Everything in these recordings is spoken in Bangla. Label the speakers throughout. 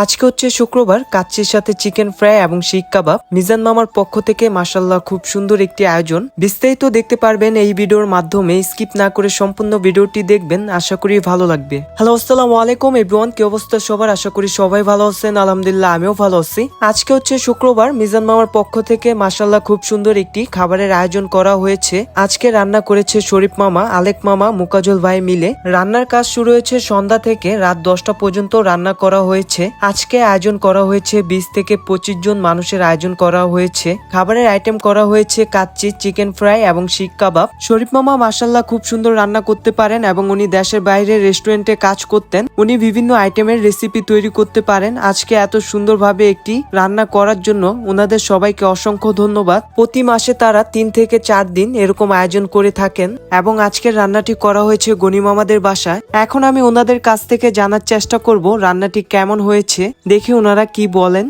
Speaker 1: আজকে হচ্ছে শুক্রবার, কাচ্চির সাথে চিকেন ফ্রাই এবং শিক কাবাব মিজান মামার পক্ষ থেকে মাশাআল্লাহ খুব সুন্দর একটি আয়োজন। বিস্তারিত দেখতে পারবেন এই ভিডিওর মাধ্যমে, স্কিপ না করে সম্পূর্ণ ভিডিওটি দেখবেন, আশা করি ভালো লাগবে। হ্যালো, আসসালামু আলাইকুম এভরিওয়ান, কি অবস্থা সবার? আশা করি সবাই ভালো আছেন। আলহামদুলিল্লাহ আমিও ভালো আছি। আজকে হচ্ছে শুক্রবার, মিজান মামার পক্ষ থেকে মাশাআল্লাহ খুব সুন্দর একটি খাবারের আয়োজন করা হয়েছে। আজকে রান্না করেছে শরীফ মামা, আলেক মামা, মুকাজল ভাই মিলে। রান্নার কাজ শুরু হয়েছে সন্ধ্যা থেকে রাত 10টা পর্যন্ত রান্না করা হয়েছে। আজকে আয়োজন করা হয়েছে 20 থেকে 25 জন মানুষের আয়োজন করা হয়েছে। খাবারের আইটেম করা হয়েছে কাচ্চি, চিকেন ফ্রাই এবং শিক কাবাব। শরীফ মামা মাশাআল্লাহ খুব সুন্দর রান্না করতে পারেন এবং উনি দেশের বাইরে রেস্টুরেন্টে কাজ করতেন। উনি বিভিন্ন আইটেমের রেসিপি তৈরি করতে পারেন। আজকে এত সুন্দরভাবে একটি রান্না করার জন্য ওনাদের সবাইকে অসংখ্য ধন্যবাদ। প্রতি মাসে তারা 3 থেকে 4 দিন এরকম আয়োজন করে থাকেন এবং আজকের রান্নাটি করা হয়েছে গনি মামাদের বাসায়। এখন আমি ওনাদের কাছ থেকে জানার চেষ্টা করব রান্নাটি কেমন হয়েছে, দেখি ওনারা কি বলেন।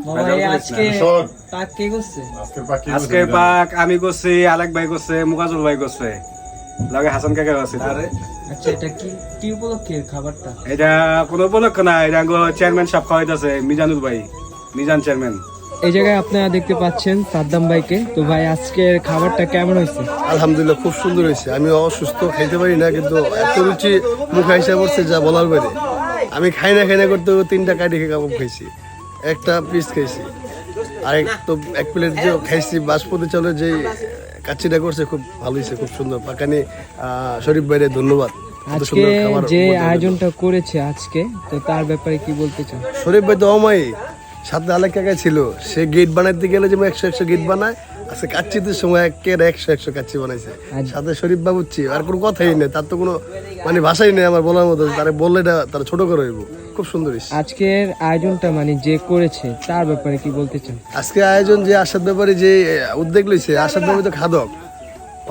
Speaker 2: আজকে পাক আমি করছি, আলেক ভাই করছে, মুকাজল ভাই করছে, লগে হাসান কাকা আছে।
Speaker 1: আচ্ছা, এটা কি উপলক্ষে খাবারটা?
Speaker 2: এটা কোনো উপলক্ষ না, এটা চেয়ারম্যান সাহেব খাওয়াইতেছে, মিজানুর ভাই, মিজান চেয়ারম্যান।
Speaker 1: এই জায়গায় আপনারা দেখতে পাচ্ছেন সাদ্দাম ভাইকে। তো ভাই, আজকের খাবারটা কেমন হয়েছে?
Speaker 3: আলহামদুলিল্লাহ খুব সুন্দর হয়েছে। আমি অসুস্থ, খাইতে পারি না, কিন্তু এত রুচি মুখে হিসাব করছে যা বলার বাইরে। আমি খাই না করতে 3টা কাটি কাবাব খাইছি, একটা পিস খাইছি, আর এক প্লেট যে খাইছি বাসমতি চাউলের যে কাচ্চিটা করছে খুব ভালো হয়েছে, খুব সুন্দর। পাকানি শরীফ ভাইরে ধন্যবাদ।
Speaker 1: আজকে যে আয়োজনটা করেছে আজকে, তো তার ব্যাপারে কি বলতে চান?
Speaker 3: শরীফ ভাই তো অমায়িক, সাথে আলেক কাকা ছিল, সে গেট বানাইতে গেলে যেমন 100 গেট বানায়, আজকে কাচ্চিদের সময় 100 কাচ্চি বানাইছে। সাথে শরীফ বাবুচ্ছি, আর কোনো কথাই নেই, তার তো কোনো মানে ভাষাই নেই আমার বলার মতো। তারা বললে তারা ছোট করে হইব। খুব সুন্দর।
Speaker 1: আজকের আয়োজনটা মানে যে করেছে তার ব্যাপারে কি বলতে চান?
Speaker 3: আজকে আয়োজন যে আসাদ ব্যাপারে যে উদ্যোগ লইছে, আসাদ ব্যাপারে তো খাদক,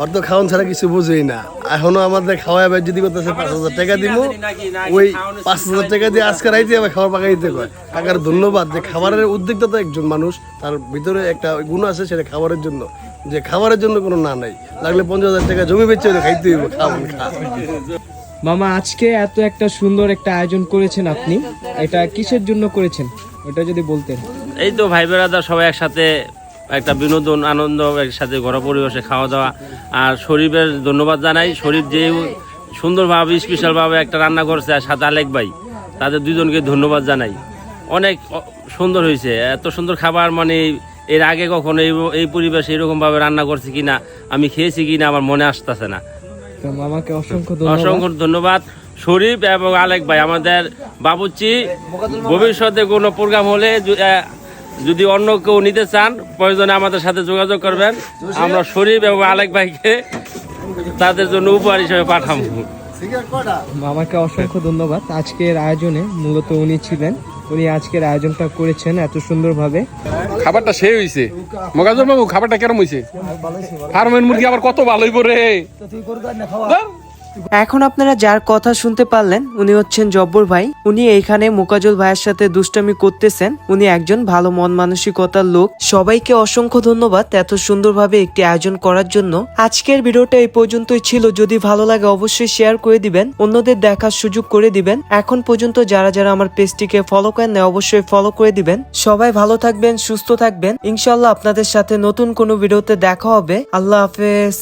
Speaker 3: ওর তো খাওয়ান ছাড়া কিছু বুঝেই না। এখনো আমাদের খাওয়া যদি করতেছে 5,000 টাকা দিব, ওই 5,000 টাকা দিয়ে আজকে রাইতে আবার খাবার পাকা দিতে কয়। কাকার ধন্যবাদ যে খাবারের উদ্যোগটা তো একজন মানুষ, তার ভিতরে একটা গুণ আছে, সেটা খাবারের জন্য, যে খাবারের জন্য কোনো না নাই, লাগলে 50,000 টাকা জমি বেচে খাইতে হইব, খাওয়ান খা।
Speaker 1: মামা, আজকে এত একটা সুন্দর একটা আয়োজন করেছেন আপনি, এটা কিসের জন্য করেছেন ওটা যদি বলতেন।
Speaker 4: এই তো ভাই বেড়াদা সবাই একসাথে একটা বিনোদন, আনন্দ, একসাথে ঘর পরিবেশে খাওয়া দাওয়া। আর শরীফের ধন্যবাদ জানাই, শরীফ যে সুন্দরভাবে স্পেশালভাবে একটা রান্না করছে, আর সাথে আলেক ভাই, তাদের দুজনকে ধন্যবাদ জানাই। অনেক সুন্দর হয়েছে, এত সুন্দর খাবার মানে এর আগে কখনো এই পরিবেশে এরকমভাবে রান্না করছে কিনা, আমি খেয়েছি কিনা আমার মনে আসতেছে না।
Speaker 1: মামাকে অসংখ্য
Speaker 4: ধন্যবাদ শরীফ এবং আলেক ভাই, আমাদের বাবুচি। ভবিষ্যতে কোনো প্রোগ্রাম হলে যদি অন্য কেউ নিতে চান, প্রয়োজনে আমাদের সাথে যোগাযোগ করবেন। আমরা শরীফ এবং আলেক ভাইকে তাদের জন্য উপহার হিসেবে পাঠাবো।
Speaker 1: মামাকে অসংখ্য ধন্যবাদ। আজকের আয়োজনে মূলত উনি ছিলেন, উনি আজকের আয়োজনটা করেছেন এত সুন্দরভাবে।
Speaker 5: খাবারটা সেই হয়েছে। মগাজল বাবু, খাবারটা কেরম হয়েছে? ফার্মের মুরগি আবার কত ভালোই পরে।
Speaker 1: এখন আপনারা যার কথা শুনতে পারলেন, উনি হচ্ছেন জব্বর ভাই। উনি এইখানে মুকাজল ভাইয়ের সাথে দুষ্টামি করতেছেন। উনি একজন ভালো মন মানসিকতার লোক। সবাইকে অসংখ্য ধন্যবাদ এত সুন্দরভাবে একটি আয়োজন করার জন্য। আজকের ভিডিওটা এই পর্যন্তই ছিল। যদি ভালো লাগে অবশ্যই শেয়ার করে দিবেন, অন্যদের দেখার সুযোগ করে দিবেন। এখন পর্যন্ত যারা অআমার পেজটিকে ফলো করেন না, অবশ্যই ফলো করে দিবেন। সবাই ভালো থাকবেন, সুস্থ থাকবেন। ইনশাআল্লাহ আপনাদের সাথে নতুন কোনো ভিডিওতে দেখা হবে। আল্লাহ হাফেজ।